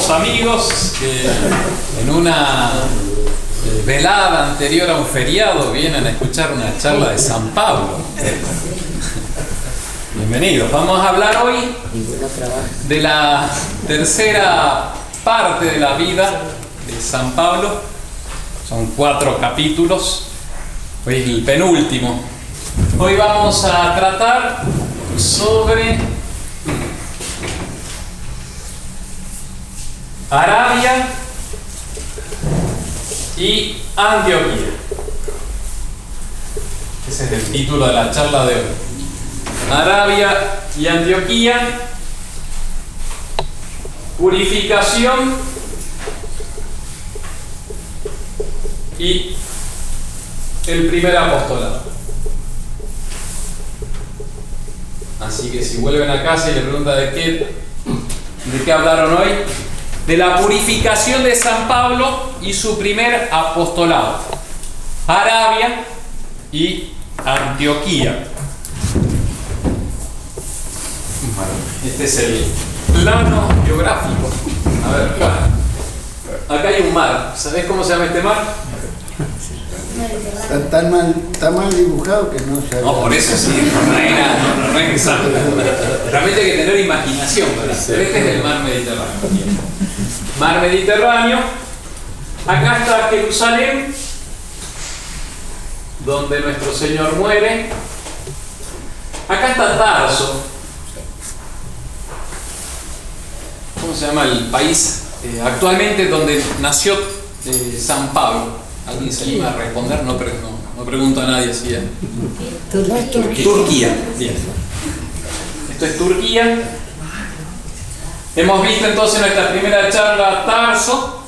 nuevos amigos que en una velada anterior a un feriado vienen a escuchar una charla de San Pablo. Bienvenidos. Vamos a hablar hoy de la tercera parte de la vida de San Pablo. Son 4 capítulos. Hoy es el penúltimo. Hoy vamos a tratar sobre Arabia y Antioquía. Ese es el título de la charla de hoy. Arabia y Antioquía, purificación y el primer apostolado. Así que si vuelven a casa y le preguntan de qué hablaron hoy, de la purificación de San Pablo y su primer apostolado. Arabia y Antioquía. Este es el plano geográfico. A ver, acá hay un mar. ¿Sabés cómo se llama este mar? Está mal dibujado que no se... No, por eso sí, no es exacto. Realmente hay que tener imaginación, ¿verdad? Pero este es el mar Mediterráneo. Mar Mediterráneo. Acá está Jerusalén, donde nuestro Señor muere. Acá está Tarso. ¿Cómo se llama el país actualmente donde nació San Pablo? ¿Alguien se anima a responder? No pregunto a nadie si es. Turquía. Bien. Esto es Turquía. Hemos visto entonces en nuestra primera charla Tarso,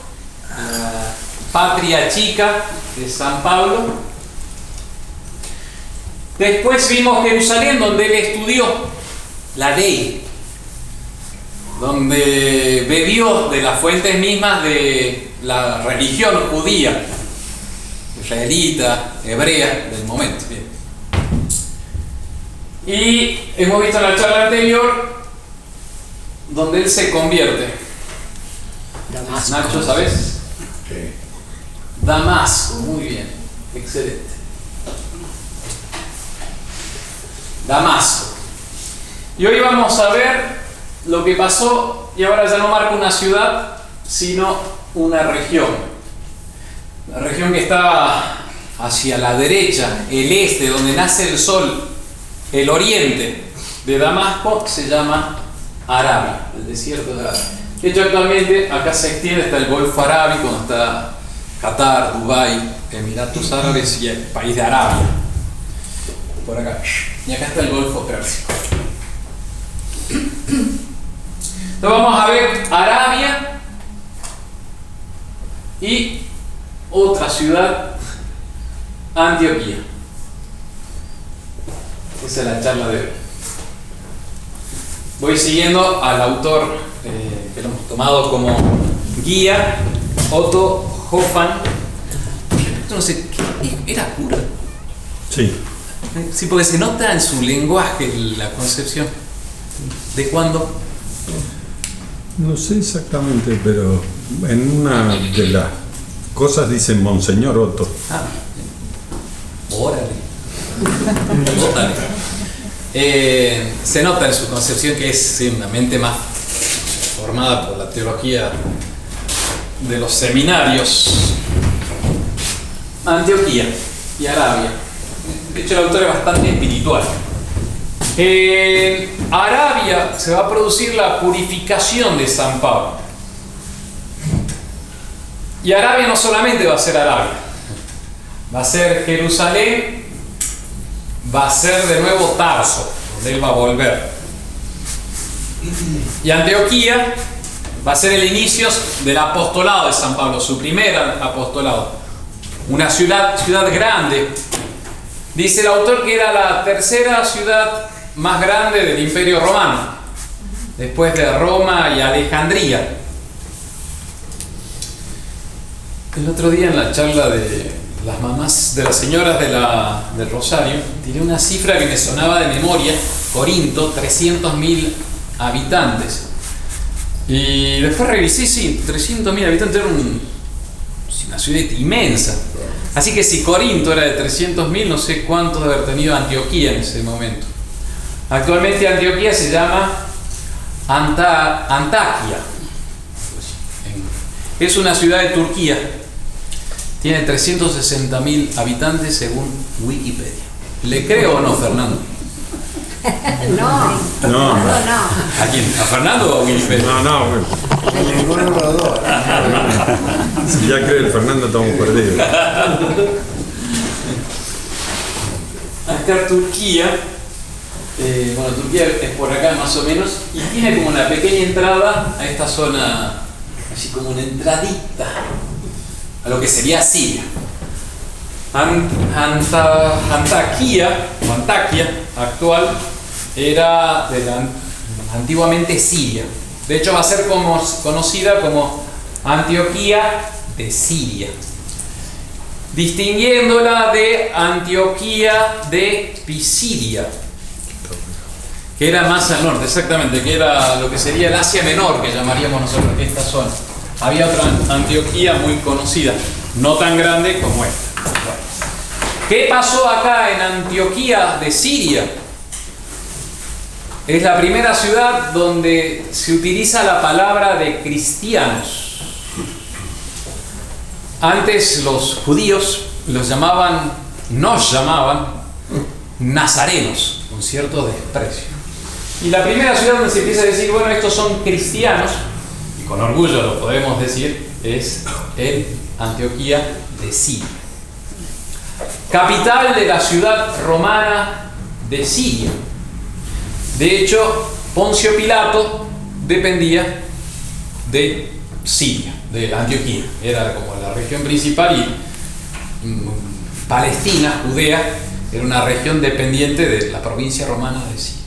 la patria chica de San Pablo. Después vimos Jerusalén, donde él estudió la ley, donde bebió de las fuentes mismas de la religión judía, israelita, hebrea del momento. Bien. Y hemos visto en la charla anterior donde él se convierte. Damasco. Nacho, ¿sabes? Sí. Damasco, muy bien, excelente. Damasco. Y hoy vamos a ver lo que pasó, y ahora ya no marca una ciudad, sino una región. La región que está hacia la derecha, el este, donde nace el sol, el oriente de Damasco, se llama Arabia, el desierto de Arabia. De hecho, actualmente acá se extiende hasta el Golfo Arábico, donde está Qatar, Dubái, Emiratos Árabes y el país de Arabia. Por acá. Y acá está el Golfo Pérsico. Entonces vamos a ver Arabia y otra ciudad, Antioquía. Esa es la charla de hoy. Voy siguiendo al autor que lo hemos tomado como guía, Otto Hoffmann. Esto no sé, ¿era cura? Sí. Sí, porque se nota en su lenguaje la concepción. ¿De cuándo? No sé exactamente, pero en una de las cosas dice Monseñor Otto. Ah, órale. Órale. Se nota en su concepción que es una mente más formada por la teología de los seminarios. Antioquía y Arabia. De hecho, el autor es bastante espiritual. En Arabia se va a producir la purificación de San Pablo. Y Arabia no solamente va a ser Arabia, va a ser Jerusalén, va a ser de nuevo Tarso, donde él va a volver. Y Antioquía va a ser el inicio del apostolado de San Pablo, su primer apostolado. Una ciudad grande. Dice el autor que era la tercera ciudad más grande del Imperio Romano, después de Roma y Alejandría. El otro día en la charla de las mamás, de las señoras del Rosario, tiré una cifra que me sonaba de memoria. Corinto, 300.000 habitantes. Y después revisé, sí, 300.000 habitantes, era una ciudad inmensa. Así que si Corinto era de 300.000, no sé cuántos debe haber tenido Antioquía en ese momento. Actualmente Antioquía se llama Antaquia. Es una ciudad de Turquía. Tiene 360.000 habitantes según Wikipedia. ¿Le creo o no, Fernando? No. ¿A quién? ¿A Fernando o a Wikipedia? No, bueno. Ninguno de los dos. Si ya cree el Fernando, estamos perdidos. Acá Turquía, Turquía es por acá más o menos, y tiene como una pequeña entrada a esta zona, así como una entradita a lo que sería Siria. Antaquia actual era antiguamente Siria. De hecho va a ser conocida como Antioquía de Siria, distinguiéndola de Antioquía de Pisidia, que era más al norte, exactamente, que era lo que sería el Asia Menor, que llamaríamos nosotros esta zona. Había otra Antioquía muy conocida, no tan grande como esta. ¿Qué pasó acá en Antioquía de Siria? Es la primera ciudad donde se utiliza la palabra de cristianos. Antes los judíos nos llamaban nazarenos, con cierto desprecio. Y la primera ciudad donde se empieza a decir, bueno, estos son cristianos, y con orgullo lo podemos decir, es en Antioquía de Siria. Capital de la ciudad romana de Siria. De hecho, Poncio Pilato dependía de Siria, de Antioquía. Era como la región principal y Palestina, Judea, era una región dependiente de la provincia romana de Siria.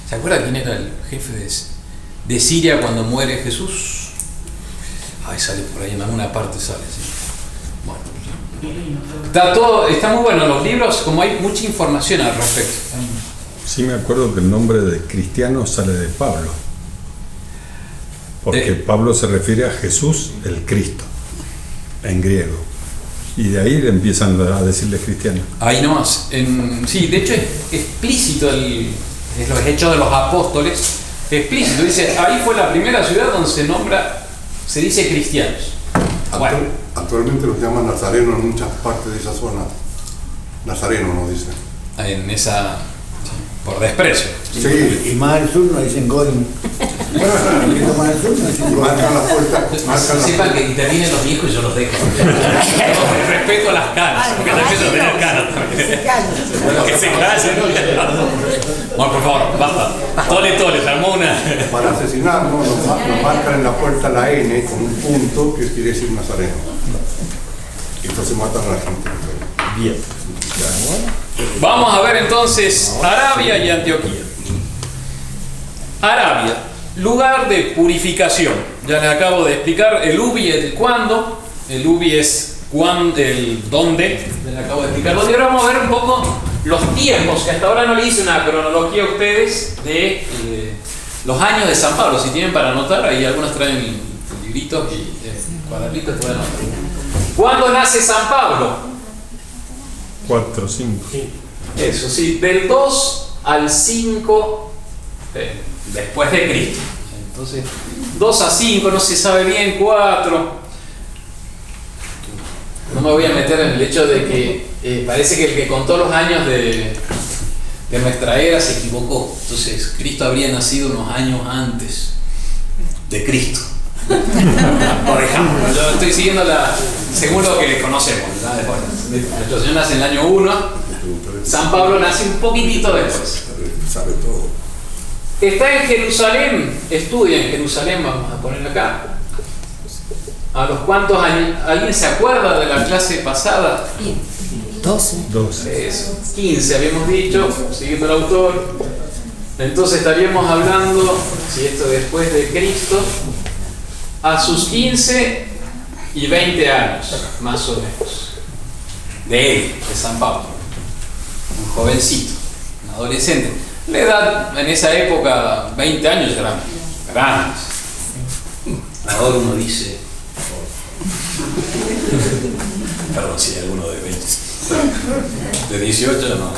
¿Se acuerda quién era el jefe de Siria cuando muere Jesús? Ay, sale por ahí, en alguna parte sale, sí. Bueno, está muy bueno los libros, como hay mucha información al respecto. Sí, me acuerdo que el nombre de cristiano sale de Pablo, porque Pablo se refiere a Jesús el Cristo en griego, y de ahí le empiezan a decirle cristiano. Ahí nomás. Sí, de hecho es explícito es los Hechos de los Apóstoles, explícito, dice, ahí fue la primera ciudad donde se dice cristianos. Bueno. Actualmente los llaman nazarenos en muchas partes de esa zona. Nazareno nos dicen. En esa, por desprecio. Sí. Y más al sur nos dicen Goin. Un poquito más al sur nos dicen Goin. Marcan la puerta. Sepan que intervienen los viejos y yo los dejo. Respeto a las caras. Porque respeto a tener caras también. Que se callen. Bueno, por favor, basta. Tole, se armó una. Para asesinarnos nos marcan en la puerta la N con un punto que quiere decir nazareno. Y entonces matan a la gente. Bien. Vamos a ver entonces Arabia y Antioquía. Arabia, lugar de purificación. Ya les acabo de explicar el ubi, el cuándo. El ubi es el dónde. Les acabo de explicar dónde. Ahora vamos a ver un poco los tiempos, que hasta ahora no le hice una cronología a ustedes de los años de San Pablo. Si tienen para anotar, ahí algunos traen libritos y cuadernitos, pueden anotar. ¿Cuándo nace San Pablo? 4, 5. Eso sí, del 2 al 5 después de Cristo. Entonces, 2 a 5, no se sabe bien, 4. No me voy a meter en el hecho de que parece que el que contó los años de nuestra era se equivocó. Entonces, Cristo habría nacido unos años antes de Cristo. Por ejemplo, yo estoy siguiendo según lo que conocemos, ¿verdad? Nuestro Señor nace en el año 1, San Pablo nace un poquitito después. Sabe todo. Está en Jerusalén, estudia en Jerusalén, vamos a poner acá. ¿A los cuántos años? ¿Alguien se acuerda de la clase pasada? 12. Eso, 15 habíamos dicho, siguiendo el autor. Entonces estaríamos hablando, si esto después de Cristo, a sus 15 y 20 años, más o menos. De él, de San Pablo. Un jovencito, un adolescente. La edad en esa época, 20 años, eran grandes. Ahora uno dice, perdón si hay alguno de 20, de 18 no,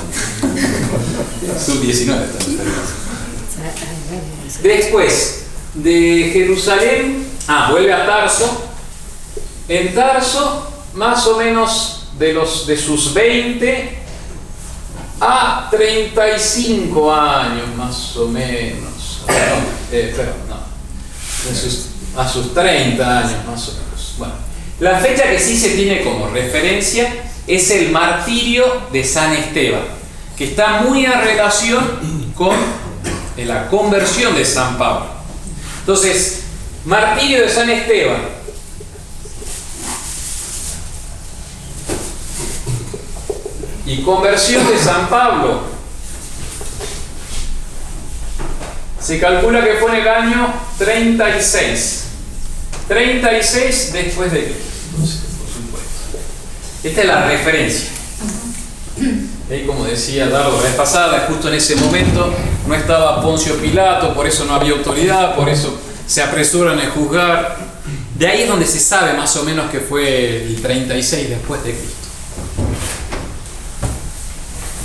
sub 19 estamos. Después de Jerusalén, vuelve a Tarso. En Tarso, más o menos de sus 20 a 35 años, más o menos. A sus 30 años, más o menos. Bueno, la fecha que sí se tiene como referencia es el martirio de San Esteban, que está muy en relación con la conversión de San Pablo. Entonces, martirio de San Esteban. Y conversión de San Pablo. Se calcula que fue en el año 36. 36 después de Cristo. Entonces, por supuesto. Esta es la referencia. Y como decía Dardo la vez pasada, justo en ese momento no estaba Poncio Pilato, por eso no había autoridad, por eso se apresuran en juzgar. De ahí es donde se sabe más o menos que fue el 36 después de Cristo.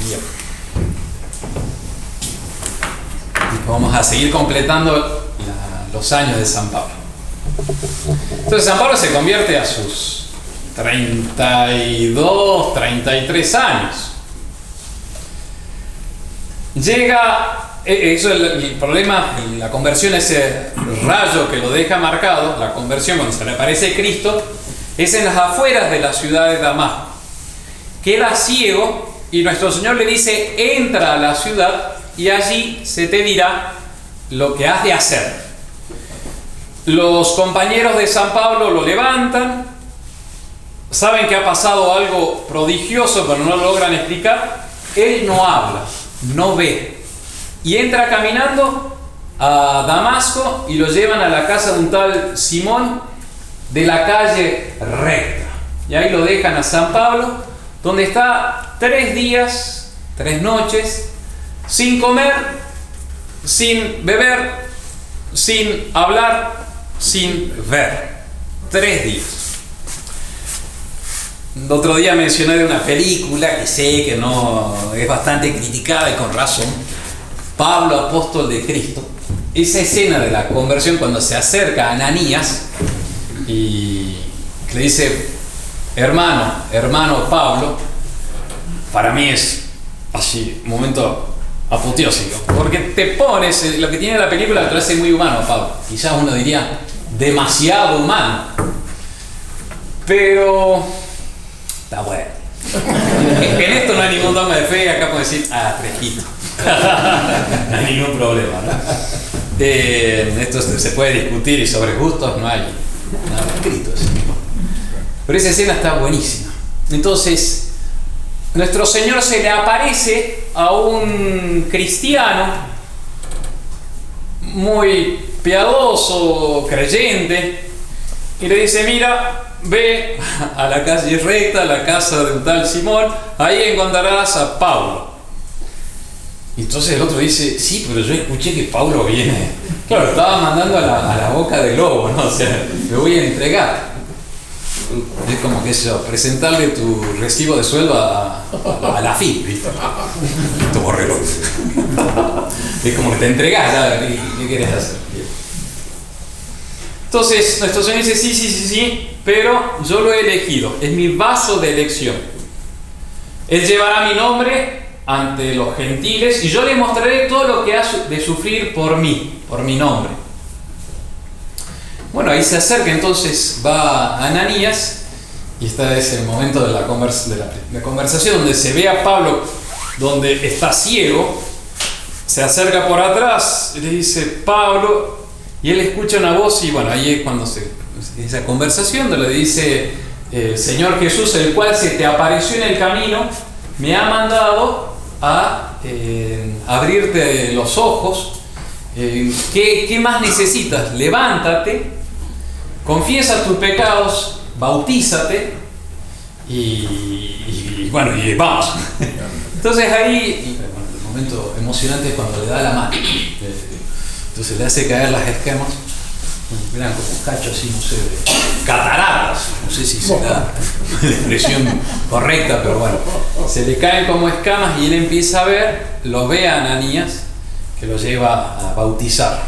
Bien. Y vamos a seguir completando los años de San Pablo. Entonces San Pablo se convierte a sus 32, 33 años. Llega, eso es el problema, la conversión, ese rayo que lo deja marcado, la conversión cuando se le aparece Cristo, es en las afueras de la ciudad de Damasco. Queda ciego y nuestro Señor le dice: entra a la ciudad y allí se te dirá lo que has de hacer. Los compañeros de San Pablo lo levantan, saben que ha pasado algo prodigioso, pero no lo logran explicar. Él no habla, no ve, y entra caminando a Damasco y lo llevan a la casa de un tal Simón de la calle Recta, y ahí lo dejan a San Pablo, donde está 3 días, 3 noches, sin comer, sin beber, sin hablar, sin ver. 3 días. El otro día mencioné de una película que sé que no es bastante criticada y con razón, Pablo, apóstol de Cristo. Esa escena de la conversión cuando se acerca a Ananías y le dice: hermano Pablo, para mí es así, un momento apoteósico, porque te pones, lo que tiene la película te lo hace muy humano, Pablo. Quizás uno diría demasiado humano, pero está bueno. En esto no hay ningún dogma de fe, acá puedo decir, fresquito. No hay ningún problema, ¿no? Esto se puede discutir y sobre gustos no hay nada escrito. Pero esa escena está buenísima. Entonces, nuestro Señor se le aparece a un cristiano muy piadoso, creyente, y le dice: mira, ve a la calle Recta, a la casa de un tal Simón, ahí encontrarás a Pablo. Y entonces el otro dice: sí, pero yo escuché que Pablo viene. Claro, estaba mandando a la boca del lobo, ¿no? O sea, me voy a entregar. Es como que eso, presentarle tu recibo de sueldo a la FIP, ¿viste? Tu borrelo. Es como que te entregás, ¿sabes? ¿Qué querés hacer? Entonces, nuestro Señor dice: sí, pero yo lo he elegido, es mi vaso de elección. Él llevará mi nombre ante los gentiles y yo le mostraré todo lo que ha de sufrir por mí, por mi nombre. Bueno, ahí se acerca, entonces va Ananías, y este es el momento de la conversación donde se ve a Pablo, donde está ciego, se acerca por atrás, y le dice: Pablo, y él escucha una voz, y bueno, ahí es cuando esa conversación donde le dice: Señor Jesús, el cual se te apareció en el camino, me ha mandado a abrirte los ojos. ¿Qué más necesitas? Levántate, confiesa tus pecados, bautízate y bueno, y vamos. Entonces ahí, el momento emocionante es cuando le da la mano. Entonces le hace caer las escamas eran como cachos así, no sé, de cataratas, no sé si será la expresión correcta, pero bueno, se le caen como escamas y él empieza a ver, lo ve a Ananías, que lo lleva a bautizar.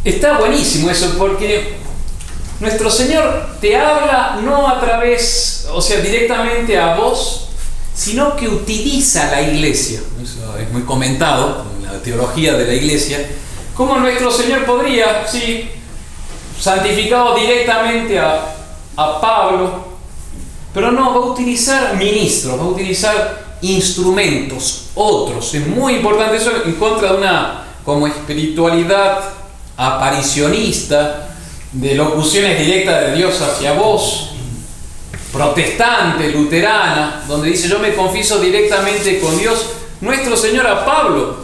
Está buenísimo eso, porque nuestro Señor te habla no a través, o sea, directamente a vos, sino que utiliza la iglesia. Eso es muy comentado en la teología de la iglesia. ¿Cómo nuestro Señor podría, sí, santificado directamente a Pablo, pero no, va a utilizar ministros, va a utilizar instrumentos, otros? Es muy importante eso en contra de una como espiritualidad aparicionista, de locuciones directas de Dios hacia vos, protestante, luterana, donde dice yo me confieso directamente con Dios. Nuestro Señor a Pablo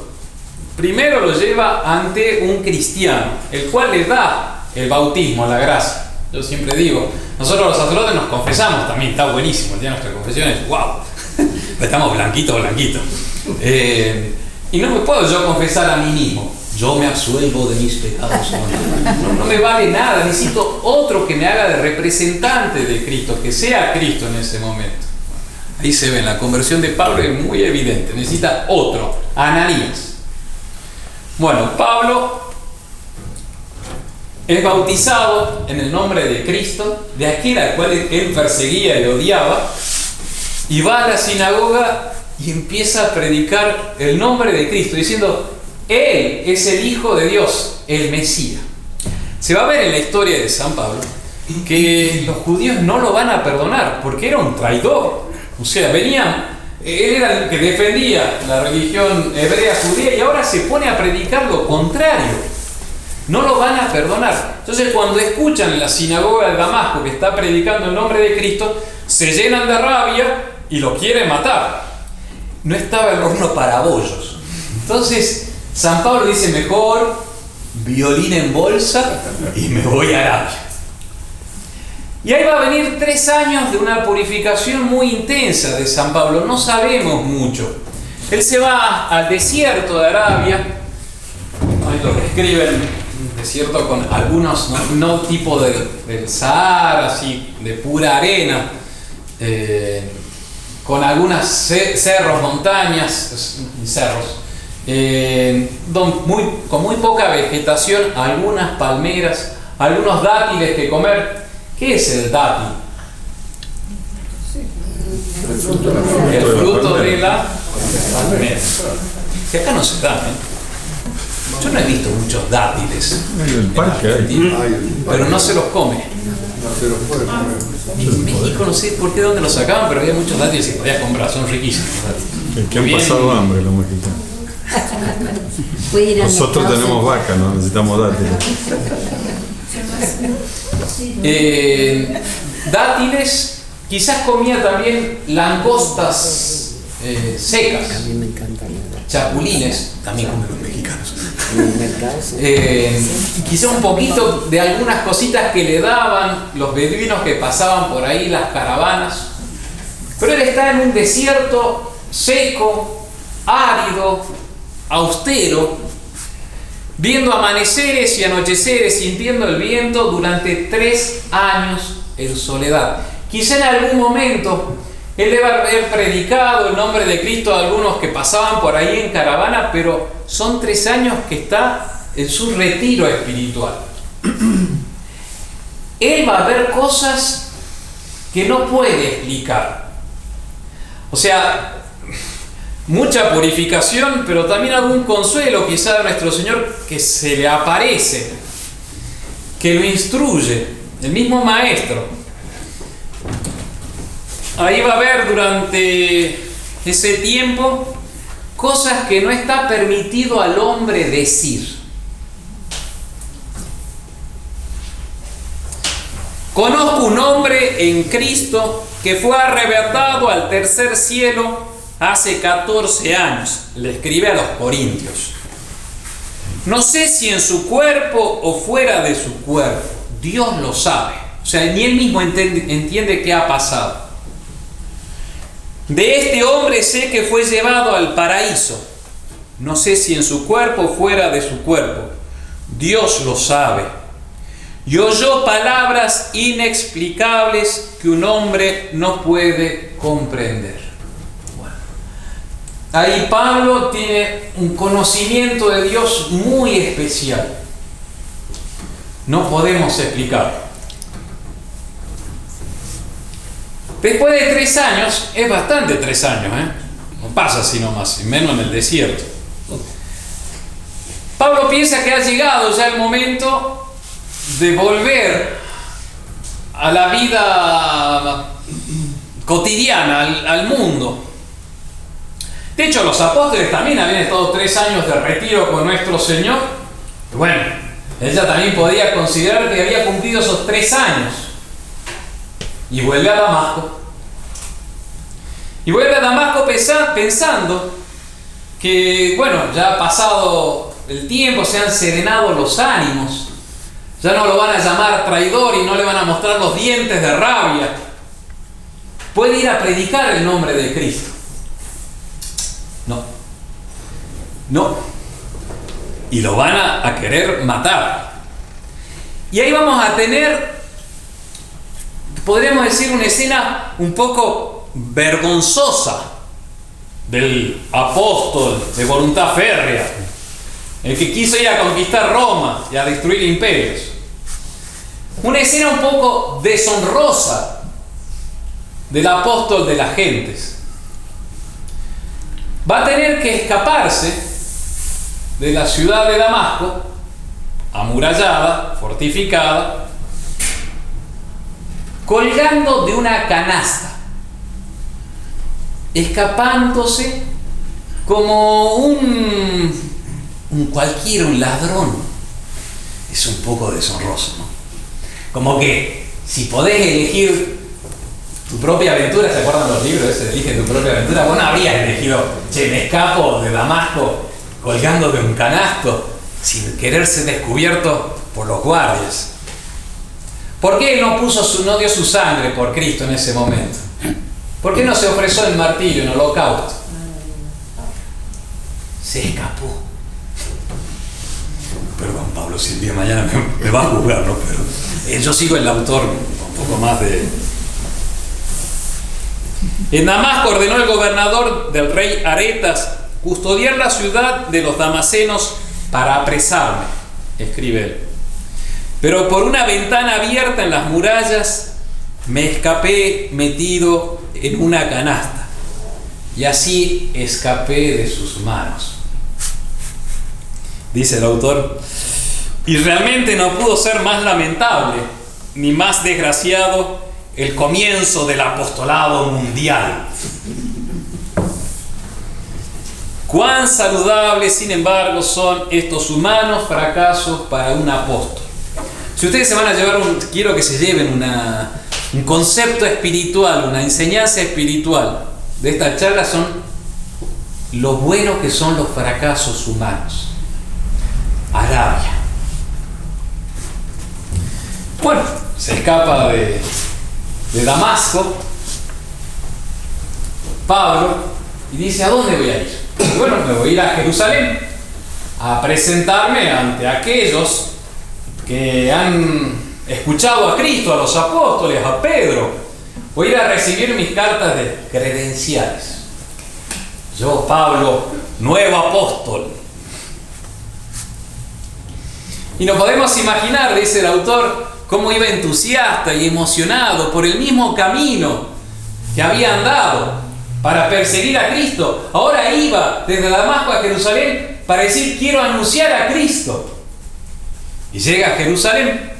primero lo lleva ante un cristiano, el cual le da el bautismo, la gracia. Yo siempre digo, nosotros los sacerdotes nos confesamos también, está buenísimo, el día de nuestra confesión es wow, estamos blanquitos. Y no me puedo yo confesar a mí mismo, yo me absuelvo de mis pecados. No me vale nada, necesito otro que me haga de representante de Cristo, que sea Cristo en ese momento. Ahí se ve, la conversión de Pablo es muy evidente, necesita otro, Ananías. Bueno, Pablo es bautizado en el nombre de Cristo, de aquel al cual él perseguía y odiaba, y va a la sinagoga y empieza a predicar el nombre de Cristo, diciendo, Él es el Hijo de Dios, el Mesías. Se va a ver en la historia de San Pablo que los judíos no lo van a perdonar, porque era un traidor. O sea, él era el que defendía la religión hebrea judía y ahora se pone a predicar lo contrario. No lo van a perdonar. Entonces, cuando escuchan en la sinagoga de Damasco que está predicando el nombre de Cristo, se llenan de rabia y lo quieren matar. No estaba el horno para bollos. Entonces, San Pablo dice, mejor violín en bolsa y me voy a Arabia. Y ahí va a venir 3 años de una purificación muy intensa de San Pablo. No sabemos mucho. Él se va al desierto de Arabia. Ahí lo describen, un desierto con algunos, no tipo del Sahara, así, de pura arena, con algunas cerros, montañas, cerros, con muy poca vegetación, algunas palmeras, algunos dátiles que comer. ¿Qué es el dátil? El fruto de la palmera. Que acá no se da, Yo no he visto muchos dátiles. En el parque hay. Pero no se los come. No se los puede comer. En México no sé por qué dónde los sacaban, pero había muchos dátiles y podías comprar, son riquísimos. Es que han pasado hambre los mexicanos. Nosotros tenemos vaca, no necesitamos dátiles. Dátiles, quizás comía también langostas secas. A mí me encanta. Chapulines, también comen los mexicanos. Quizá un poquito de algunas cositas que le daban los beduinos que pasaban por ahí, las caravanas. Pero él está en un desierto seco, árido, austero, viendo amaneceres y anocheceres, sintiendo el viento durante 3 años en soledad. Quizá en algún momento él debe haber predicado el nombre de Cristo a algunos que pasaban por ahí en caravana, pero son 3 años que está en su retiro espiritual. Él va a ver cosas que no puede explicar. O sea, mucha purificación, pero también algún consuelo quizá de nuestro Señor que se le aparece, que lo instruye, el mismo Maestro. Ahí va a ver durante ese tiempo cosas que no está permitido al hombre decir. Conozco un hombre en Cristo que fue arrebatado al tercer cielo hace 14 años, le escribe a los corintios. No sé si en su cuerpo o fuera de su cuerpo, Dios lo sabe. O sea, ni él mismo entiende qué ha pasado. De este hombre sé que fue llevado al paraíso. No sé si en su cuerpo o fuera de su cuerpo, Dios lo sabe. y oyó palabras inexplicables que un hombre no puede comprender. Bueno, ahí Pablo tiene un conocimiento de Dios muy especial. No podemos explicarlo. Después de 3 años, es bastante 3 años, no pasa así nomás, y menos en el desierto. Pablo piensa que ha llegado ya el momento de volver a la vida cotidiana, al mundo. De hecho, los apóstoles también habían estado 3 años de retiro con nuestro Señor. Bueno, ella también podía considerar que había cumplido esos 3 años. Y vuelve a Damasco. Y vuelve a Damasco pensando que, bueno, ya ha pasado el tiempo, se han serenado los ánimos. Ya no lo van a llamar traidor y no le van a mostrar los dientes de rabia. Puede ir a predicar el nombre de Cristo. No. Y lo van a querer matar. Y ahí vamos a tener, podríamos decir, una escena un poco vergonzosa del apóstol de voluntad férrea, el que quiso ir a conquistar Roma y a destruir imperios. Una escena un poco deshonrosa del apóstol de las gentes. Va a tener que escaparse de la ciudad de Damasco, amurallada, fortificada, colgando de una canasta, escapándose como un ladrón. Es un poco deshonroso, ¿no? Como que si podés elegir tu propia aventura, ¿se acuerdan los libros ese? Elige tu propia aventura. Vos no habrías elegido, me escapo de Damasco colgando de un canasto sin querer ser descubierto por los guardias. ¿Por qué no dio su sangre por Cristo en ese momento? ¿Por qué no se ofreció el martirio en el holocausto? Se escapó. Perdón, Pablo, si el día de mañana me va a juzgar, ¿no? Pero yo sigo el autor un poco más de... En Damasco ordenó el gobernador del rey Aretas custodiar la ciudad de los damasenos para apresarme, escribe él. Pero por una ventana abierta en las murallas me escapé metido en una canasta y así escapé de sus manos. Dice el autor, y realmente no pudo ser más lamentable ni más desgraciado el comienzo del apostolado mundial. Cuán saludables, sin embargo, son estos humanos fracasos para un apóstol. Si ustedes se van a llevar quiero que se lleven un concepto espiritual, una enseñanza espiritual de esta charla, son lo bueno que son los fracasos humanos. Arabia. Bueno, se escapa de Damasco Pablo y dice, ¿a dónde voy a ir? Bueno, me voy a ir a Jerusalén a presentarme ante aquellos que han escuchado a Cristo, a los apóstoles, a Pedro. Voy a ir a recibir mis cartas de credenciales. Yo, Pablo, nuevo apóstol. Y nos podemos imaginar, dice el autor, cómo iba entusiasta y emocionado por el mismo camino que había andado para perseguir a Cristo. Ahora iba desde Damasco a Jerusalén para decir, quiero anunciar a Cristo. Y llega a Jerusalén.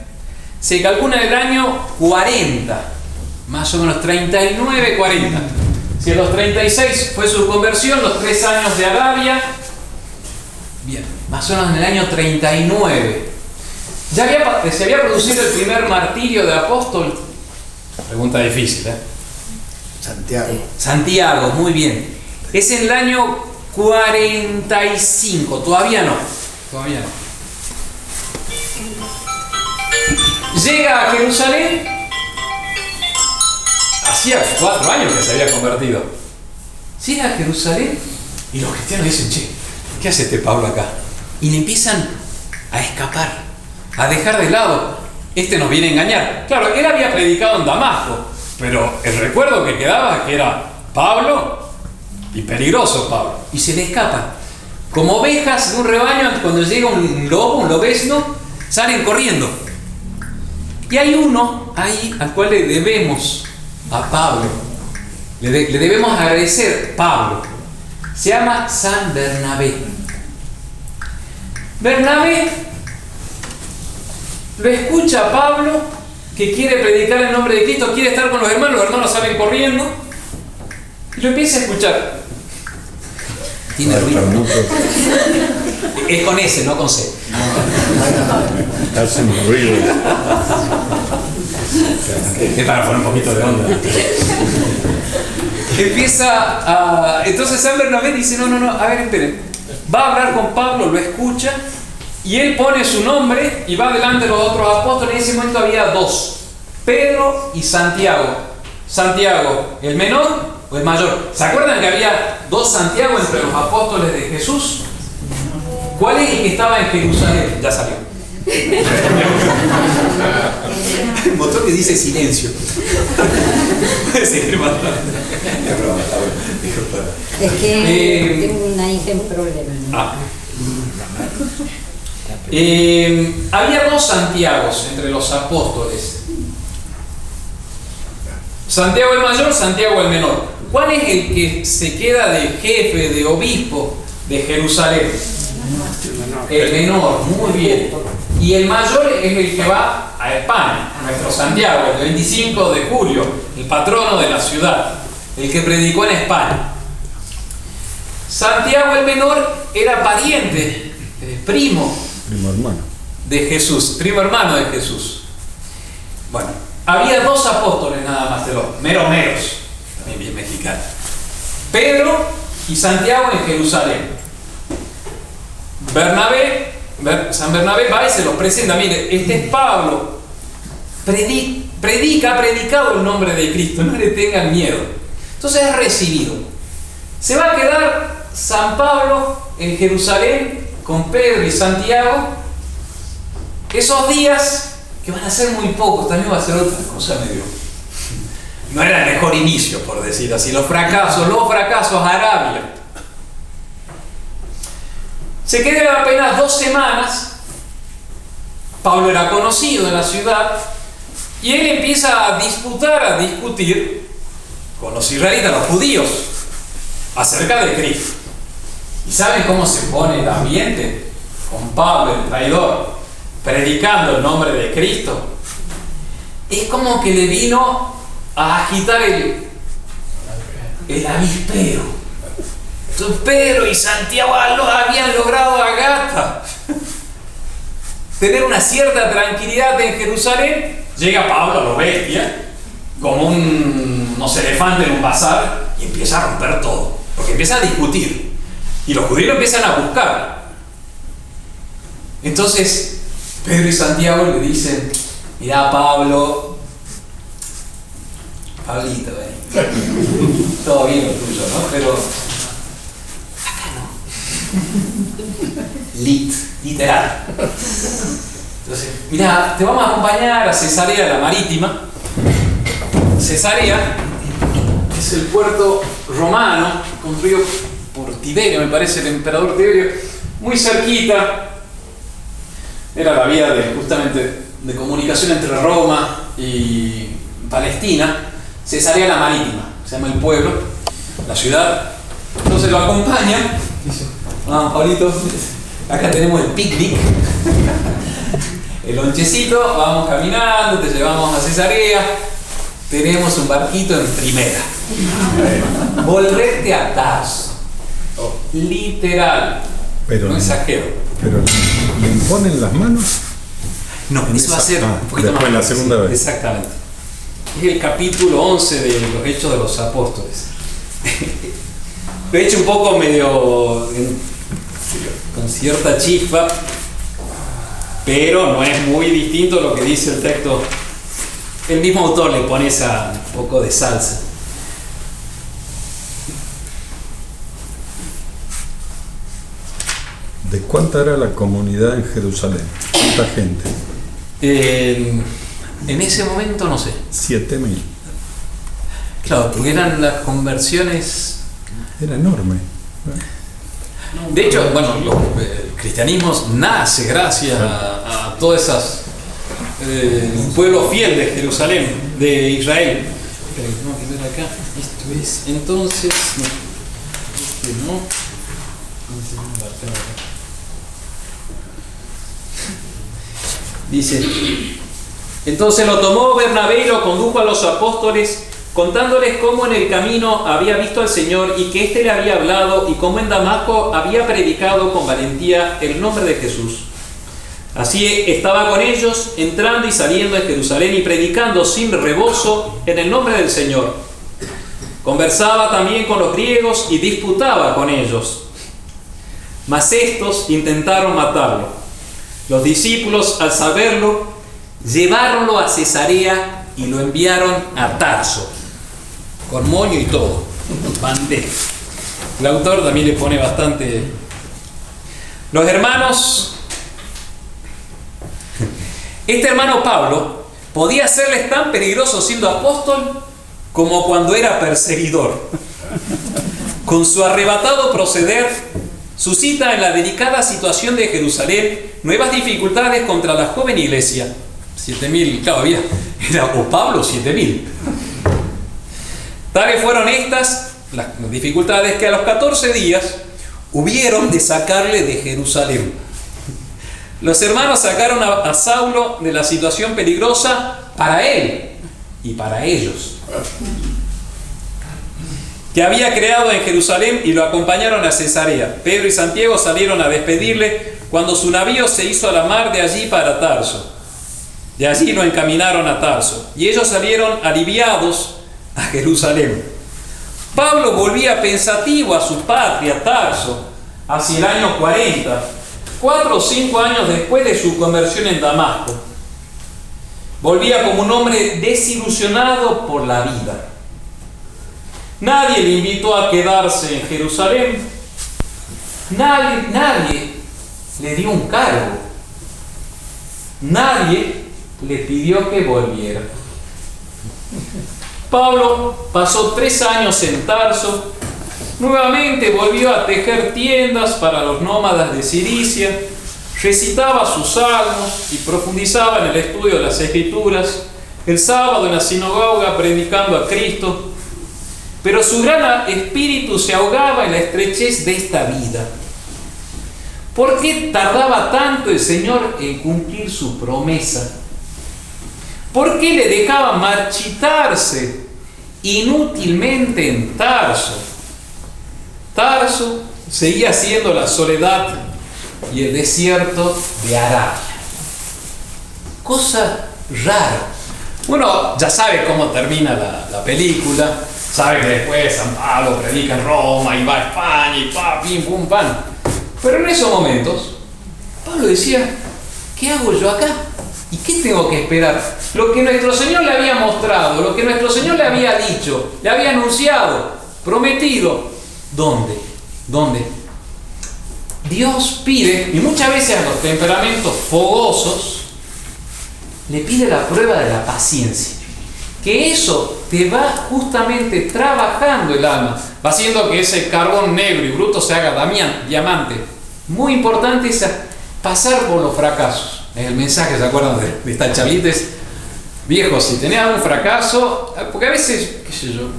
Se calcula el año 40, más o menos 39, 40. Si a los 36 fue su conversión, los 3 años de Arabia, bien, más o menos en el año 39. ¿Se había producido el primer martirio de apóstol? Pregunta difícil, ¿eh? Santiago, muy bien. Es en el año 45, todavía no. Llega a Jerusalén, hacía 4 años que se había convertido. Llega a Jerusalén y los cristianos dicen, ¿qué hace este Pablo acá? Y le empiezan a escapar, a dejar de lado este nos viene a engañar. Claro, él había predicado en Damasco, pero el recuerdo que quedaba es que era Pablo, y peligroso Pablo, y se le escapan. Como ovejas de un rebaño, cuando llega un lobo, un lobezno, salen corriendo. Y hay uno ahí al cual le debemos a Pablo, le debemos agradecer Pablo. Se llama San Bernabé. Bernabé lo escucha a Pablo, que quiere predicar en nombre de Cristo, quiere estar con los hermanos salen corriendo, y lo empieza a escuchar. Tiene ruido. Es con S, no con C. Hacen ruido. Es para poner un poquito de onda. Entonces San Bernabé dice, no, a ver, esperen. Va a hablar con Pablo, lo escucha, y él pone su nombre y va delante de los otros apóstoles. En ese momento había dos, Pedro y Santiago. Santiago, ¿el menor o el mayor? ¿Se acuerdan que había dos Santiago entre los apóstoles de Jesús? ¿Cuál es el que estaba en Jerusalén? Ya salió. El motor que dice silencio. Puede seguir matando. Es que tengo una hija en problemas. Había dos Santiagos entre los apóstoles. Santiago el mayor, Santiago el menor. ¿Cuál es el que se queda de jefe, de obispo de Jerusalén? El menor, muy bien. Y el mayor es el que va a España, nuestro Santiago, el 25 de julio, el patrono de la ciudad, el que predicó en España. Santiago el menor era pariente, primo hermano de Jesús, primo hermano de Jesús. Bueno, había dos apóstoles nada más, de los meros, también bien mexicanos, Pedro y Santiago en Jerusalén. San Bernabé va y se los presenta. Mire, este es Pablo, ha predicado el nombre de Cristo, no le tengan miedo. Entonces es recibido. Se va a quedar San Pablo en Jerusalén con Pedro y Santiago esos días, que van a ser muy pocos. También va a ser otra cosa medio. No era el mejor inicio, por decir así. Los fracasos, Arabia. Se quedan apenas 2 semanas. Pablo era conocido en la ciudad y él empieza a discutir con los israelitas, los judíos, acerca de Cristo. ¿Y saben cómo se pone el ambiente? Con Pablo, el traidor, predicando el nombre de Cristo. Es como que le vino a agitar el avispero. Pedro y Santiago habían logrado a gata tener una cierta tranquilidad en Jerusalén. Llega Pablo a lo bestia, como unos elefantes en un bazar, y empieza a romper todo, porque empieza a discutir, y los judíos empiezan a buscar. Entonces Pedro y Santiago le dicen: mirá, Pablito, todo bien lo tuyo, ¿no? Pero literal. Entonces, mira, te vamos a acompañar a Cesarea, la marítima. Cesarea es el puerto romano construido por Tiberio, me parece, el emperador Tiberio, muy cerquita. Era la vía justamente de comunicación entre Roma y Palestina. Cesarea la marítima, se llama el pueblo, la ciudad. Entonces lo acompaña. Dice: vamos, Pablito, acá tenemos el picnic, el lonchecito, vamos caminando, te llevamos a Cesarea, tenemos un barquito en primera. Volverte a Tarso, literal, pero no exagero. ¿Pero le imponen las manos? No, eso va a ser un poquito después más. La segunda vez. Exactamente. Es el capítulo 11 de los Hechos de los Apóstoles. De hecho, un poco medio con cierta chispa, pero no es muy distinto a lo que dice el texto. El mismo autor le pone un poco de salsa. ¿De cuánta era la comunidad en Jerusalén? ¿Cuánta gente? En ese momento no sé. 7000. Claro, porque eran las conversiones. Era enorme. De hecho, bueno, el cristianismo nace gracias a todas esas pueblo fiel de Jerusalén, de Israel. No, que ver acá. Esto es. Entonces, no. No. Dice, entonces lo tomó Bernabé y lo condujo a los apóstoles, contándoles cómo en el camino había visto al Señor y que éste le había hablado, y cómo en Damasco había predicado con valentía el nombre de Jesús. Así estaba con ellos, entrando y saliendo de Jerusalén y predicando sin rebozo en el nombre del Señor. Conversaba también con los griegos y disputaba con ellos. Mas estos intentaron matarlo. Los discípulos, al saberlo, lleváronlo a Cesarea y lo enviaron a Tarso, con moño y todo, bandeja. El autor también le pone bastante. Los hermanos, este hermano Pablo podía serles tan peligroso siendo apóstol como cuando era perseguidor. Con su arrebatado proceder, suscita en la delicada situación de Jerusalén nuevas dificultades contra la joven iglesia. 7000, claro, era o Pablo 7000. Tales fueron estas las dificultades que a los 14 días hubieron de sacarle de Jerusalén. Los hermanos sacaron a Saulo de la situación peligrosa para él y para ellos, que había creado en Jerusalén, y lo acompañaron a Cesarea. Pedro y Santiago salieron a despedirle cuando su navío se hizo a la mar de allí para Tarso. De allí lo encaminaron a Tarso, y ellos salieron aliviados a Jerusalén. Pablo volvía pensativo a su patria, Tarso, hacia el año 40, 4 o 5 años después de su conversión en Damasco. Volvía como un hombre desilusionado por la vida. Nadie le invitó a quedarse en Jerusalén. Nadie le dio un cargo. Nadie le pidió que volviera. Pablo pasó 3 años en Tarso. Nuevamente volvió a tejer tiendas para los nómadas de Cilicia. Recitaba sus salmos y profundizaba en el estudio de las Escrituras. El sábado en la sinagoga predicando a Cristo. Pero su gran espíritu se ahogaba en la estrechez de esta vida. ¿Por qué tardaba tanto el Señor en cumplir su promesa? ¿Por qué le dejaba marchitarse inútilmente en Tarso? Tarso seguía siendo la soledad y el desierto de Arabia. Cosa rara. Uno ya sabe cómo termina la película. Sabe que después San Pablo predica en Roma y va a España y pa, pim, pum, pam. Pero en esos momentos, Pablo decía, ¿qué hago yo acá? ¿Y qué tengo que esperar? Lo que nuestro Señor le había mostrado, lo que nuestro Señor le había dicho, le había anunciado, prometido. ¿Dónde? Dios pide, y muchas veces a los temperamentos fogosos, le pide la prueba de la paciencia. Que eso te va justamente trabajando el alma, va haciendo que ese carbón negro y bruto se haga diamante. Muy importante es pasar por los fracasos. El mensaje, ¿se acuerdan de estas charlitas? Viejos, si tenés algún fracaso, porque a veces, qué sé yo,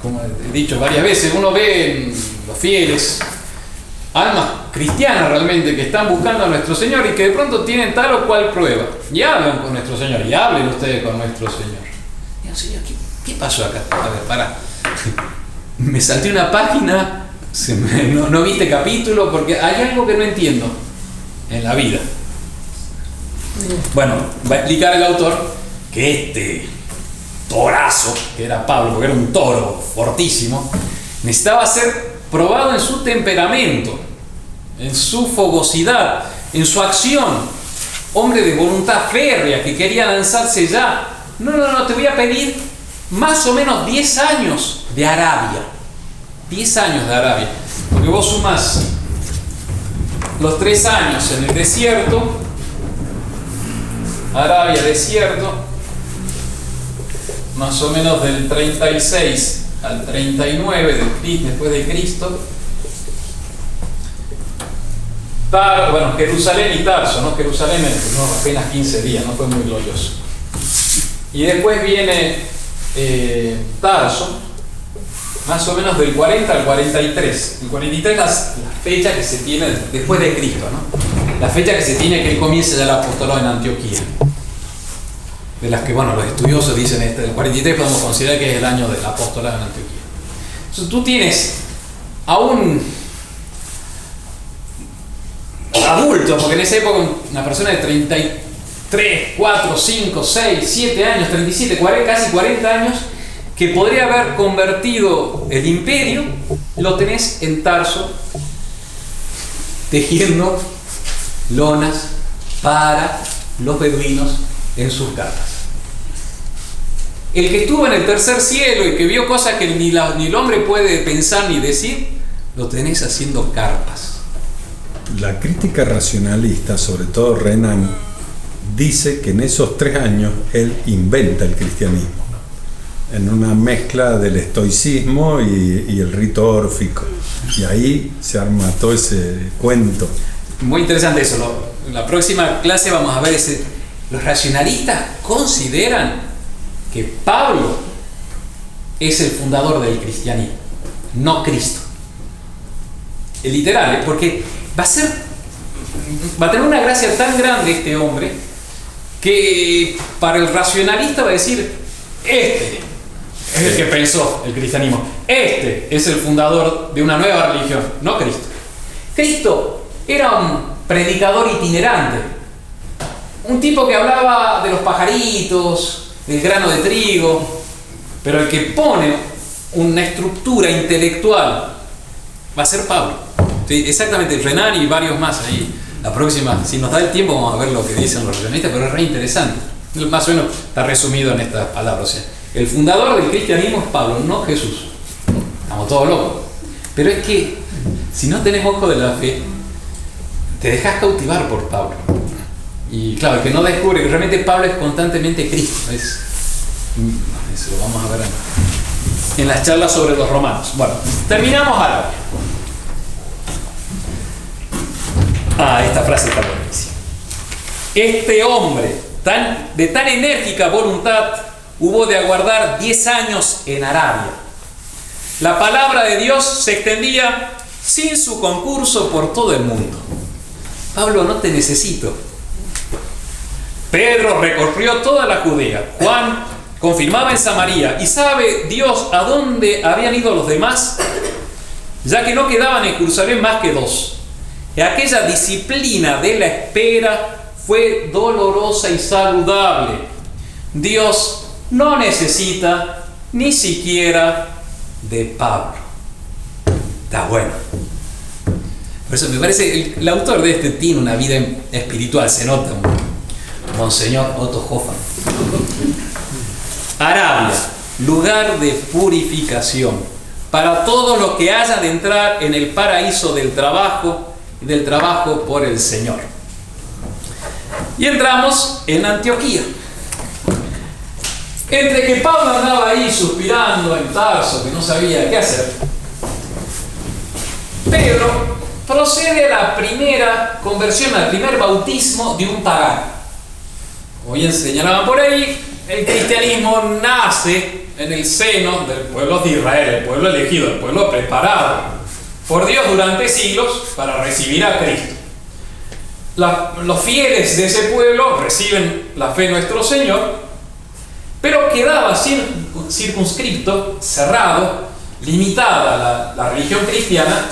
como he dicho varias veces, uno ve en los fieles, almas cristianas realmente que están buscando a nuestro Señor y que de pronto tienen tal o cual prueba y hablan con nuestro Señor, y hablen ustedes con nuestro Señor. Señor, ¿qué pasó acá? A ver, pará. Me salté una página, no viste capítulo, porque hay algo que no entiendo en la vida. Bueno, va a explicar el autor que este torazo, que era Pablo, porque era un toro fortísimo, necesitaba ser probado en su temperamento, en su fogosidad, en su acción. Hombre de voluntad férrea que quería lanzarse ya. No, te voy a pedir más o menos 10 años de Arabia. 10 años de Arabia. Porque vos sumás los 3 años en el desierto, Arabia, desierto, más o menos del 36 al 39 después de Cristo. Jerusalén y Tarso, ¿no? Jerusalén apenas 15 días, no fue muy glorioso. Y después viene Tarso, más o menos del 40 al 43. El 43 es la fecha que se tiene después de Cristo, ¿no? La fecha que se tiene que él comience ya el apostolado en Antioquía. De las que, los estudiosos dicen el 43 podemos considerar que es el año del apostolado en Antioquía. Entonces tú tienes a un adulto, porque en esa época una persona de 33, 4, 5, 6, 7 años, 37, 40, casi 40 años, que podría haber convertido el imperio, lo tenés en Tarso, tejiendo lonas para los beduinos en sus casas. El que estuvo en el tercer cielo y que vio cosas que ni el hombre puede pensar ni decir, lo tenés haciendo carpas. La crítica racionalista, sobre todo Renan, dice que en esos 3 años él inventa el cristianismo, ¿no? En una mezcla del estoicismo y el rito órfico. Y ahí se arma todo ese cuento. Muy interesante eso. En la próxima clase vamos a ver los racionalistas consideran que Pablo es el fundador del cristianismo, no Cristo. Es literal, porque va a tener una gracia tan grande este hombre que para el racionalista va a decir: este es el que pensó el cristianismo, este es el fundador de una nueva religión, no Cristo. Cristo era un predicador itinerante, un tipo que hablaba de los pajaritos, del grano de trigo, pero el que pone una estructura intelectual va a ser Pablo. Sí, exactamente, Renan y varios más ahí. La próxima, si nos da el tiempo, vamos a ver lo que dicen los racionalistas, pero es re interesante. Más o menos está resumido en estas palabras. O sea, el fundador del cristianismo es Pablo, no Jesús. Estamos todos locos. Pero es que, si no tenés ojo de la fe, te dejas cautivar por Pablo. Y claro, el que no descubre que realmente Pablo es constantemente Cristo. Eso lo vamos a ver en las charlas sobre los romanos. Bueno, terminamos Arabia. Esta frase está buenísima. Este hombre, de tan enérgica voluntad, hubo de aguardar 10 años en Arabia. La palabra de Dios se extendía sin su concurso por todo el mundo. Pablo, no te necesito. Pedro recorrió toda la Judea. Juan confirmaba en Samaria. ¿Y sabe Dios a dónde habían ido los demás? Ya que no quedaban en Jerusalén más que 2. Y aquella disciplina de la espera fue dolorosa y saludable. Dios no necesita ni siquiera de Pablo. Está bueno. Por eso me parece el autor de este tiene una vida espiritual, se nota. Monseñor Otto Hoffmann. Arabia, lugar de purificación para todos los que hayan de entrar en el paraíso del trabajo y del trabajo por el Señor. Y entramos en Antioquía. Entre que Pablo andaba ahí suspirando en Tarso, que no sabía qué hacer, Pedro procede a la primera conversión, al primer bautismo de un pagano. Como bien señalaban por ahí, el cristianismo nace en el seno del pueblo de Israel, el pueblo elegido, el pueblo preparado por Dios durante siglos para recibir a Cristo. Los fieles de ese pueblo reciben la fe en nuestro Señor, pero quedaba circunscripto, cerrado, limitada la religión cristiana